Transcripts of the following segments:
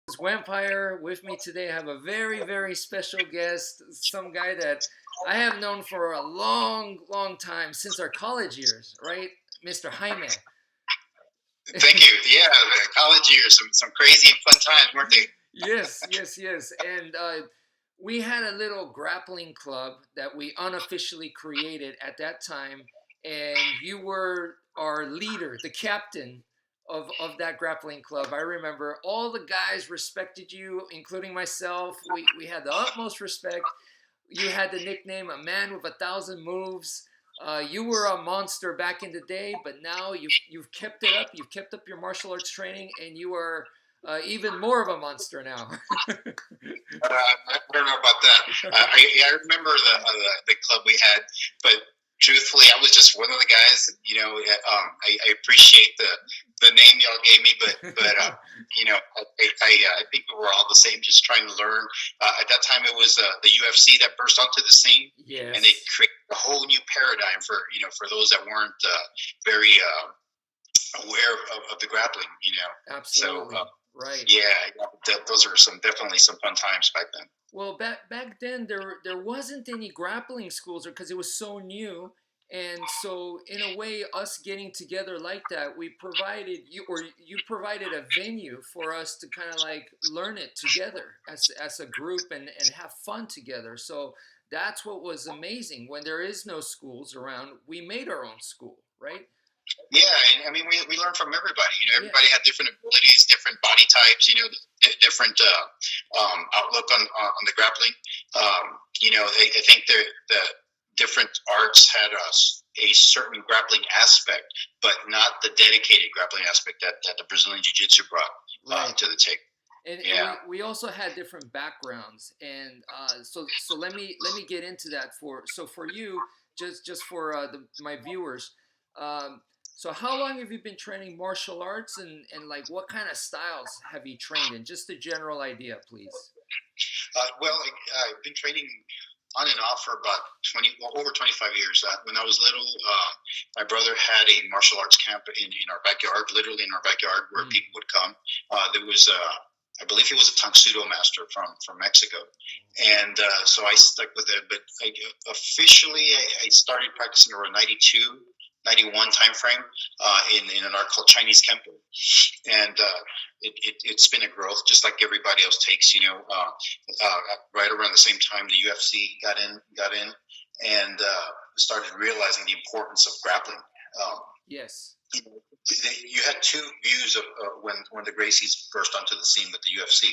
It's Vampire. With me today, I have a very, very special guest, some guy that I have known for a long, long time, since our college years, right? Mr. Jaime. Thank you. Yeah, the college years, some crazy and fun times, weren't they? Yes, yes, yes. And we had a little grappling club that we unofficially created at that time, and you were our leader, the captain of that grappling club. I remember all the guys respected you, including myself. We had the utmost respect. You had the nickname "a man with 1,000 moves." You were a monster back in the day, but now you've kept it up. You've kept up your martial arts training, and you are even more of a monster now. I don't know about that. I remember the club we had, but truthfully, I was just one of the guys. I appreciate the name y'all gave me, but I think we were all the same, just trying to learn. At that time, it was the UFC that burst onto the scene, Yes. and they created a whole new paradigm for those that weren't very aware of the grappling. Absolutely. So. Right. Yeah, those are definitely some fun times back then. Well, back then there wasn't any grappling schools because it was so new, and so in a way, us getting together like that, we provided you or you provided a venue for us to kind of like learn it together as a group and have fun together. So that's what was amazing. When there is no schools around, we made our own school, right? Yeah, and I mean, we learn from everybody. Everybody had different abilities, different body types. Different outlook on the grappling. I think the different arts had a certain grappling aspect, but not the dedicated grappling aspect that the Brazilian Jiu-Jitsu brought to the table. And we also had different backgrounds, and so let me get into that for you, just for my viewers. So how long have you been training martial arts, and like what kind of styles have you trained in? Just a general idea, please. I've been training on and off for about over 25 years. When I was little, my brother had a martial arts camp in our backyard, literally in our backyard, where people would come. There was I believe he was a Tuxedo master from Mexico, and so I stuck with it. But officially, I started practicing around 92, 91 time frame in an art called Chinese Kempo, and it's been a growth, just like everybody else takes. Right around the same time the UFC got in, and started realizing the importance of grappling. Yes. You had two views of when the Gracies burst onto the scene with the UFC.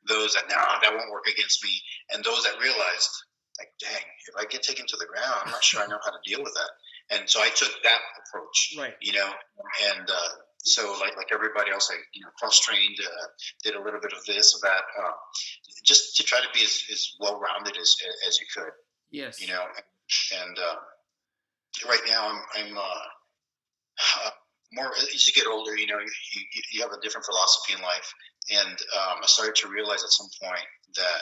Those that that won't work against me, and those that realized, like, dang, if I get taken to the ground, I'm not sure I know how to deal with that. And so I took that approach, right. And so like everybody else, I cross trained, did a little bit of this or that, just to try to be as well rounded as you could. Yes. And right now I'm more as you get older, you have a different philosophy in life, and I started to realize at some point that.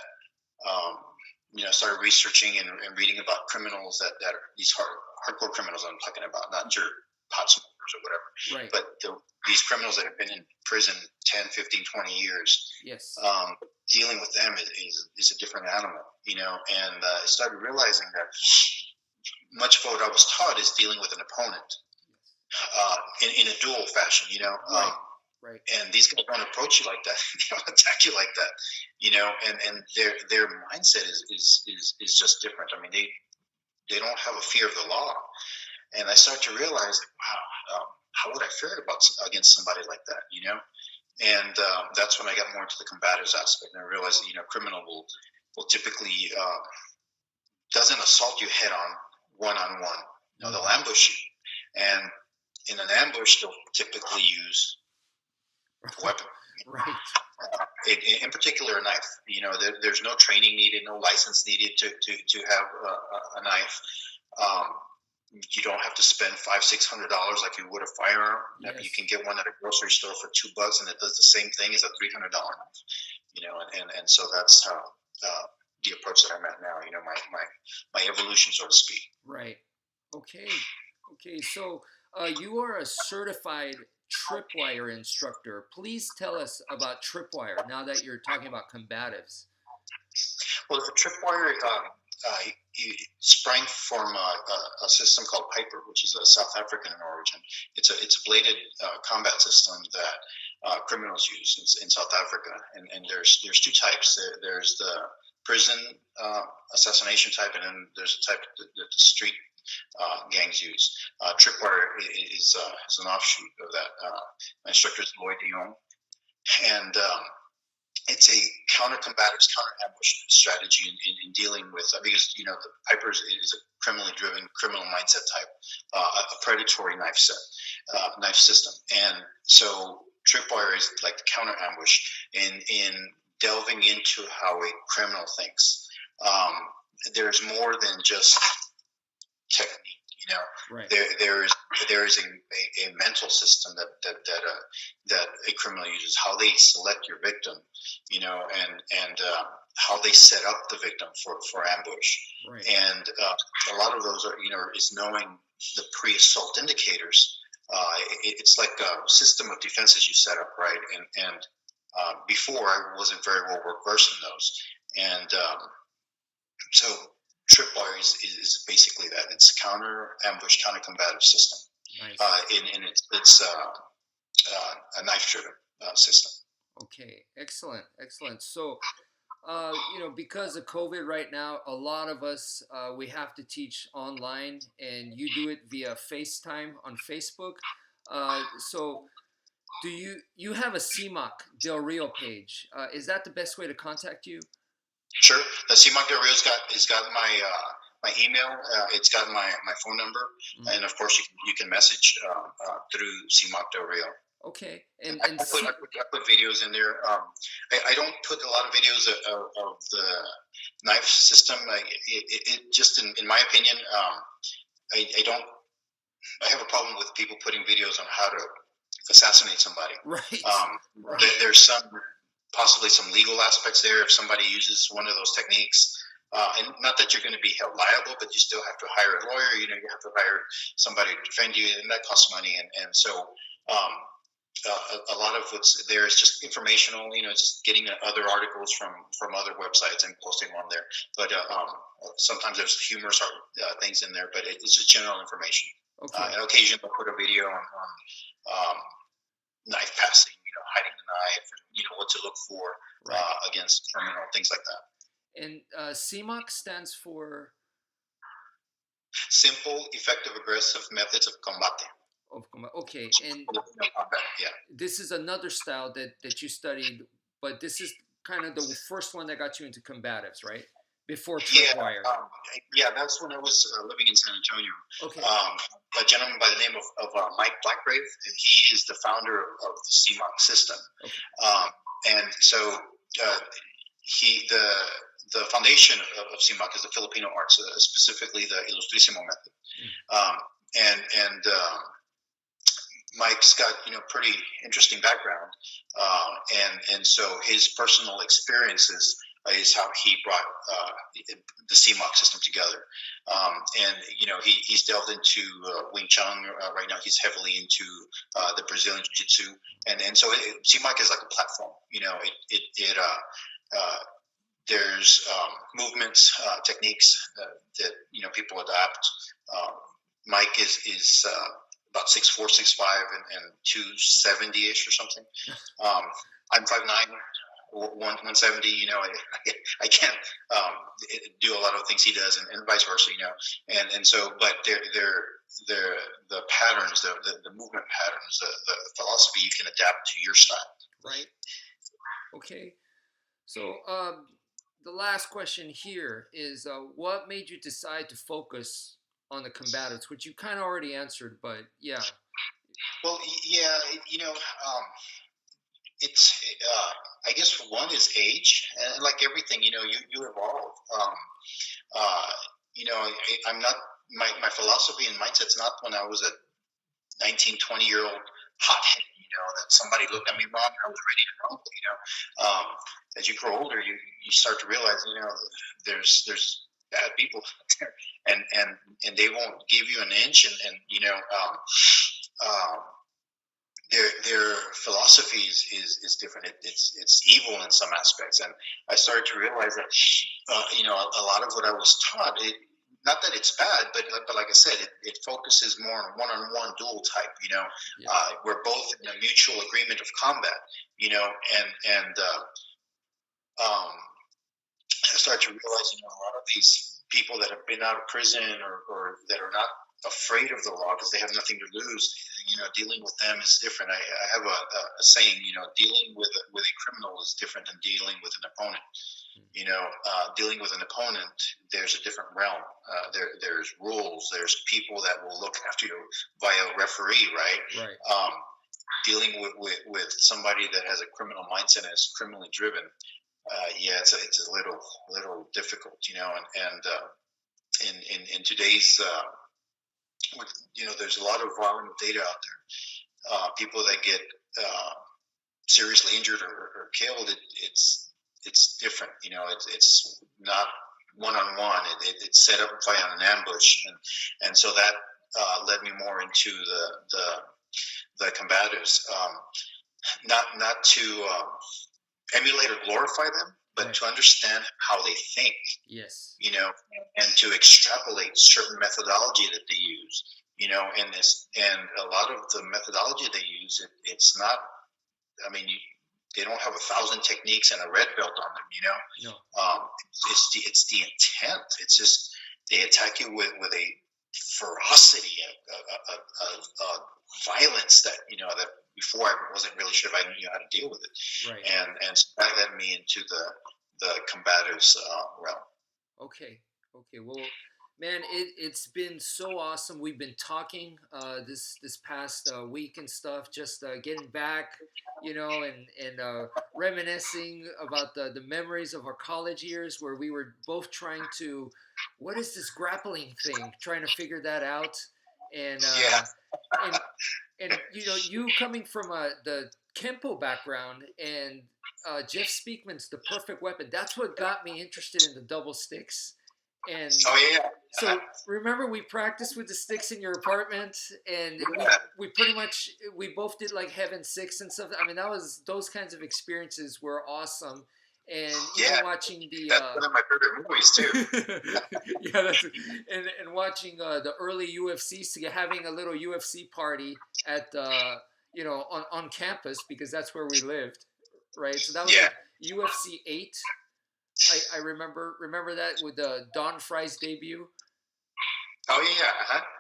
I started researching and reading about criminals that are these hardcore criminals I'm talking about, not your pot smokers or whatever, right. but these criminals that have been in prison 10, 15, 20 years. Yes. Dealing with them is a different animal, and I started realizing that much of what I was taught is dealing with an opponent in a dual fashion, Right. Right. And these guys don't approach you like that. They don't attack you like that, and their mindset is just different. I mean, they don't have a fear of the law. And I started to realize, like, wow, how would I fare against somebody like that, And that's when I got more into the combatives aspect, and I realized that, criminal will typically doesn't assault you head on, one-on-one. They'll ambush you, and in an ambush, they'll typically use a weapon. Right. In particular, a knife. There's no training needed, no license needed to have a knife. You don't have to spend $500-600 like you would a firearm. Yes. You can get one at a grocery store for $2, and it does the same thing as a $300 knife. And so that's how the approach that I'm at now. My evolution, so to speak. Right. Okay. So you are a certified tripwire instructor. Please tell us about tripwire now that you're talking about combatives. Well, the tripwire sprang from a system called Piper, which is a South African in origin. It's a bladed combat system that criminals use in South Africa, and there's two types. There's the prison assassination type, and then there's a type that the street gangs use. Tripwire is an offshoot of that. My instructor is Lloyd Dion, and it's a counter-combatives, counter-ambush strategy in dealing with, because, the Piper is a criminally driven, criminal mindset type, a predatory knife system. And so Tripwire is like the counter-ambush in delving into how a criminal thinks. There's more than just technique. Right. There is a mental system that a criminal uses, how they select your victim, and how they set up the victim for ambush. Right. And a lot of those are, is knowing the pre-assault indicators. It's like a system of defenses you set up, right? And before I wasn't very well versed in those, and so Tripwire is basically that. It's counter-ambush, counter-combative system. Nice. And it's a knife-driven system. Okay, excellent. So, because of COVID right now, a lot of us, we have to teach online, and you do it via FaceTime on Facebook. So do you have a CMAC Del Rio page? Is that the best way to contact you? Sure. The CMAC Del Rio's got my email. It's got my phone number, and of course you can message through CMAC Del Rio. Okay. And I put videos in there. I don't put a lot of videos of the knife system. It just in my opinion, I have a problem with people putting videos on how to assassinate somebody. Right. There's possibly some legal aspects there if somebody uses one of those techniques. And not that you're going to be held liable, but you still have to hire a lawyer. You have to hire somebody to defend you, and that costs money. And so a lot of what's there is just informational. Just getting other articles from other websites and posting them on there. But sometimes there's humorous things in there, but it's just general information. Okay. And occasionally I'll put a video on knife passing, hiding the knife, and what to look for against criminal, things like that. And CMAC stands for Simple, Effective, Aggressive Methods of Combate. Okay, and yeah. This is another style that you studied, but this is kind of the first one that got you into combatives, right? Before Tripwire. Yeah, that's when I was living in San Antonio. Okay. A gentleman by the name of Mike Blackgrave, he is the founder of the CMAC system. Okay. And so the foundation of CMAC is the Filipino arts, specifically the Ilustrísimo method. And Mike's got pretty interesting background, and so his personal experiences is how he brought the CMAC system together. And he's delved into Wing Chun right now. He's heavily into the Brazilian Jiu-Jitsu, and so CMAC is like a platform. There's movements, techniques that people adapt. Mike is about 6'4", 6'5", and 270-ish or something. I'm 5'9", 170. I can't do a lot of things he does, and vice versa. And so, but the patterns, the movement patterns, the philosophy you can adapt to your style. Right. Okay. So the last question here is, what made you decide to focus on the combatives, which you kind of already answered, but yeah. Well, yeah, it's I guess one is age, and like everything, you evolve. I'm not my philosophy and mindset's not when I was a 19, 20-year-old hothead, that somebody looked at me wrong, I was ready to rumble. As you grow older, you start to realize, there's bad people out there, and they won't give you an inch, and their philosophy is different. It's evil in some aspects, and I started to realize that a lot of what I was taught, not that it's bad, but like I said, it focuses more on one-on-one duel type. Yeah. We're both in a mutual agreement of combat. And I started to realize, a lot of these people that have been out of prison or that are not afraid of the law because they have nothing to lose, dealing with them is different. I have a saying, dealing with a criminal is different than dealing with an opponent. Dealing with an opponent, there's a different realm. There's rules. There's people that will look after you via referee, right? Right. Dealing with somebody that has a criminal mindset and is criminally driven, it's a little difficult, and in today's, there's a lot of violent data out there. People that get seriously injured or killed, it's different. It's not one-on-one. It's set up by an ambush, and so that led me more into the combatives. Not to emulate or glorify them, but to understand how they think. Yes. And to extrapolate certain methodology that they use. And a lot of the methodology they use, it's not. I mean, they don't have 1,000 techniques and a red belt on them. No. It's the intent. It's just they attack you with a ferocity, a violence that that before I wasn't really sure if I knew how to deal with it. Right. And so that led me into the combatives realm. Okay. Well, man, it's been so awesome. We've been talking this past week and stuff, just getting back, and reminiscing about the memories of our college years where we were both trying to, what is this grappling thing? Trying to figure that out, and and you coming from the Kempo background and Jeff Speakman's the perfect weapon. That's what got me interested in the double sticks. And so remember we practiced with the sticks in your apartment, and we pretty much we both did like Heaven 6 and stuff. I mean, those kinds of experiences were awesome. And even watching that's one of my favorite movies too. and watching the early UFC, having a little UFC party at on campus because that's where we lived, right? So that was like UFC 8. I remember that with Don Fry's debut. Oh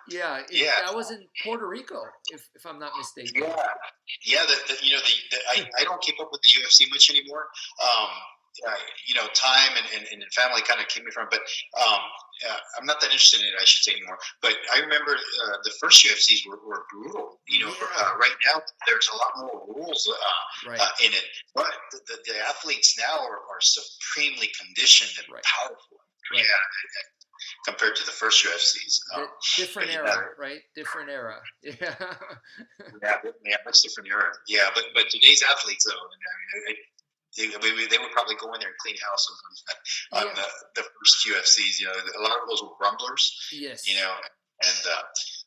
yeah, That was in Puerto Rico, if I'm not mistaken. I don't keep up with the UFC much anymore. Time and family kind of keep me from it, but I'm not that interested in it, I should say, anymore. But I remember the first UFCs were brutal. Right now there's a lot more rules in it, but the athletes now are supremely conditioned and powerful. Right. Compared to the first UFCs. Different era, right? Different era. Yeah. Much different era. Yeah, but today's athletes, though, they would probably go in there and clean house on the first UFCs. A lot of those were rumblers. Yes. And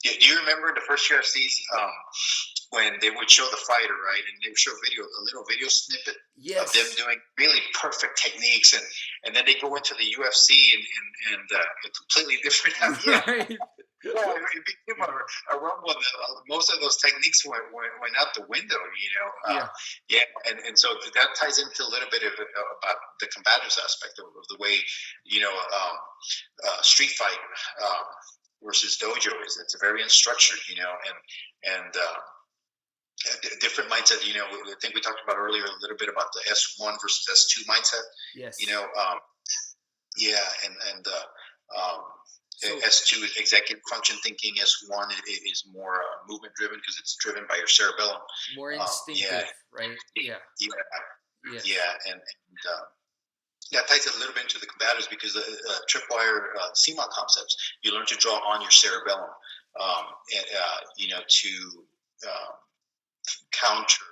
do you remember the first UFCs when they would show the fighter, right, and they would show a little video snippet of them doing really perfect techniques, and then they go into the UFC and a completely different. Right. It became a rumble. Most of those techniques went out the window, and so that ties into a little bit about the combatives aspect of the way, street fight versus dojo is. It's very unstructured, and different mindset. I think we talked about earlier a little bit about the S1 versus S2 mindset. Yes. S2 is executive function thinking. S1 is more movement driven because it's driven by your cerebellum. More instinctive, right? Yeah. And that ties a little bit into the combatives because tripwire SEAMOK concepts. You learn to draw on your cerebellum, to counter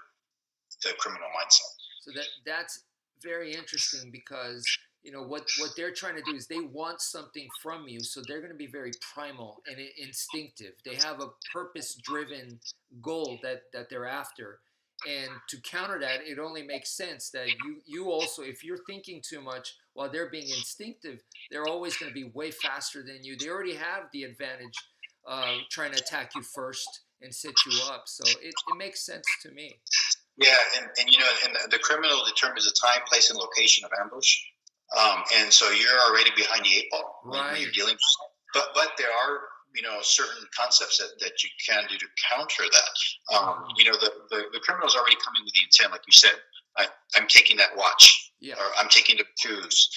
the criminal mindset. So that's very interesting because what they're trying to do is they want something from you, so they're going to be very primal and instinctive. They have a purpose driven goal that they're after, and to counter that, it only makes sense that you also, if you're thinking too much while they're being instinctive, they're always going to be way faster than you. They already have the advantage trying to attack you first and set you up, so it makes sense to me. Yeah, and the criminal determines the time, place, and location of ambush, and so you're already behind the eight ball when you're dealing. But there are certain concepts that you can do to counter that. The criminal's already coming with the intent, like you said. I'm taking that watch, or I'm taking the shoes.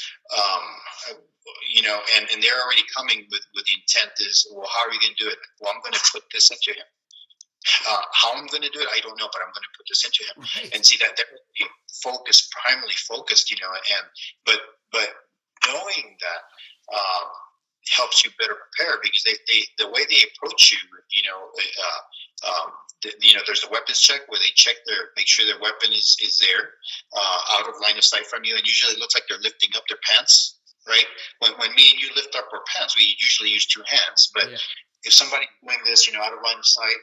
And they're already coming with the intent is, well, how are you going to do it? Well, I'm going to put this into him. How I'm going to do it, I don't know, but I'm going to put this into him. Right. And see that they're really primarily focused, but knowing that helps you better prepare, because the way they approach you, there's a weapons check where they make sure their weapon is there, out of line of sight from you, and usually it looks like they're lifting up their pants. Right? When me and you lift up our pants, we usually use two hands, but if somebody doing this, out of line of sight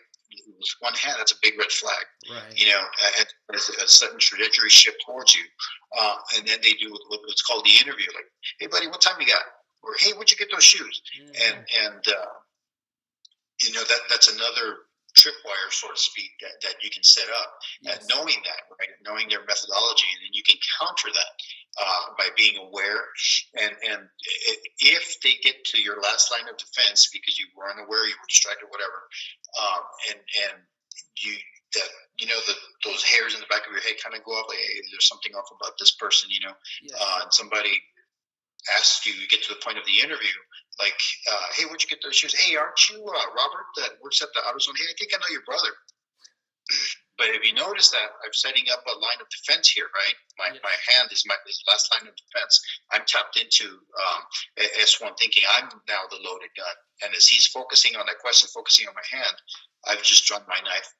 with one hand, that's a big red flag. Right. There's a sudden trajectory shift towards you, and then they do what's called the interview. Like, hey, buddy, what time you got? Or, hey, where'd you get those shoes? Mm. And that's another tripwire, so to speak, that you can set up. Yes. Knowing that, right? Knowing their methodology, and then you can counter that by being aware. And if they get to your last line of defense because you were unaware, you were distracted, whatever, and those hairs in the back of your head kind of go up, like, hey, there's something off about this person, yes. And somebody asks you get to the point of the interview, like, hey, where'd you get those shoes? Hey, aren't you Robert that works at the AutoZone? Hey, I think I know your brother. But if you notice that I'm setting up a line of defense here, right? My hand is my last line of defense. I'm tapped into S1 thinking I'm now the loaded gun. And as he's focusing on that question, focusing on my hand, I've just drawn my knife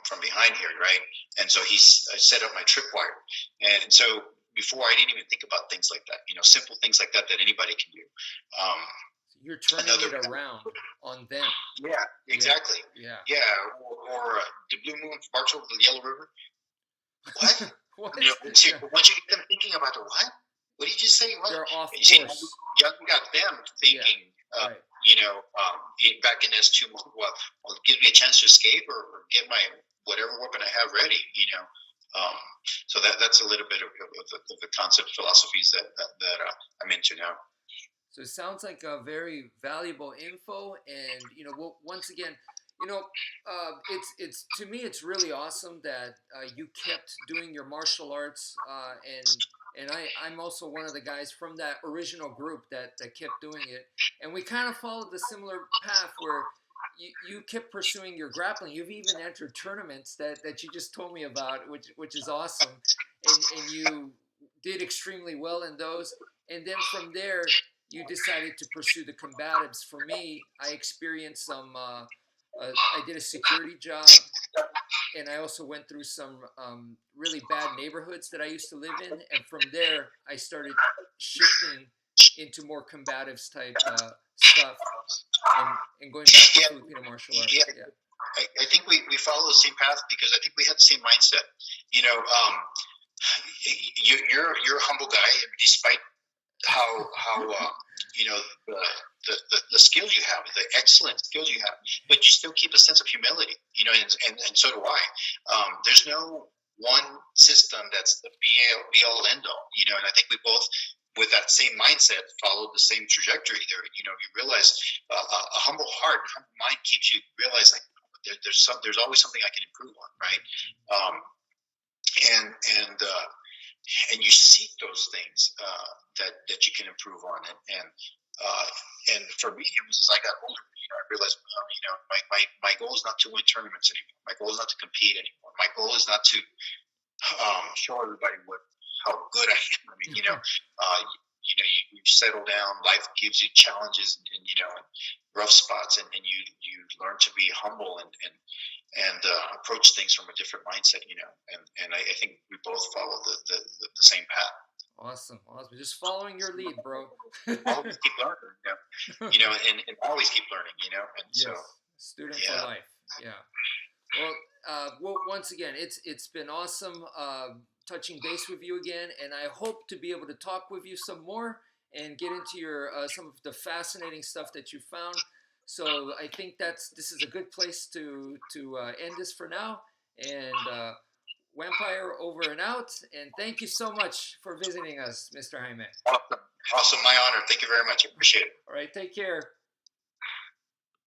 from behind here, right? And so I set up my tripwire. And so before, I didn't even think about things like that, simple things like that anybody can do. You're turning it around on them. Yeah, exactly. Yeah. Or the blue moon marks over the Yellow River. What? What? Once you get them thinking about it, what did you say? What? They're off course. You got them thinking, right. Back in S2, well, it gives me a chance to escape or get my whatever weapon I have ready, So that's a little bit of the concept philosophies that I'm into now. So it sounds like a very valuable info, and once again, it's to me it's really awesome that you kept doing your martial arts, and I'm also one of the guys from that original group that kept doing it, and we kind of followed the similar path where you kept pursuing your grappling. You've even entered tournaments that you just told me about, which is awesome, and you did extremely well in those, and then from there you decided to pursue the combatives. For me, I experienced some, I did a security job, and I also went through some really bad neighborhoods that I used to live in, and from there, I started shifting into more combatives type stuff, and going back to Filipino martial arts. Yeah. I think we follow the same path because I think we had the same mindset. You're a humble guy, despite how the skills you have, the excellent skills you have, but you still keep a sense of humility, and so do I. There's no one system that's the be all end all, and I think we both, with that same mindset, followed the same trajectory there. You realize a humble heart, a humble mind keeps you realize like there's always something I can improve on, right? And you seek those things that you can improve on, and for me, it was as I got older, I realized, my goal is not to win tournaments anymore. My goal is not to compete anymore. My goal is not to show everybody how good I am. I mean, you settle down. Life gives you challenges and rough spots, and you learn to be humble and approach things from a different mindset. And I think we both follow the same path. Awesome. Awesome. Just following your lead, bro. Always keep learning, and always keep learning, and so Yes. Student for yeah. life. Yeah. Well, once again, it's been awesome touching base with you again, and I hope to be able to talk with you some more and get into your some of the fascinating stuff that you found. So I think this is a good place to end this for now. And wmpyr over and out. And thank you so much for visiting us, Mr. Jaime. Awesome, my honor. Thank you very much. I appreciate it. All right, take care.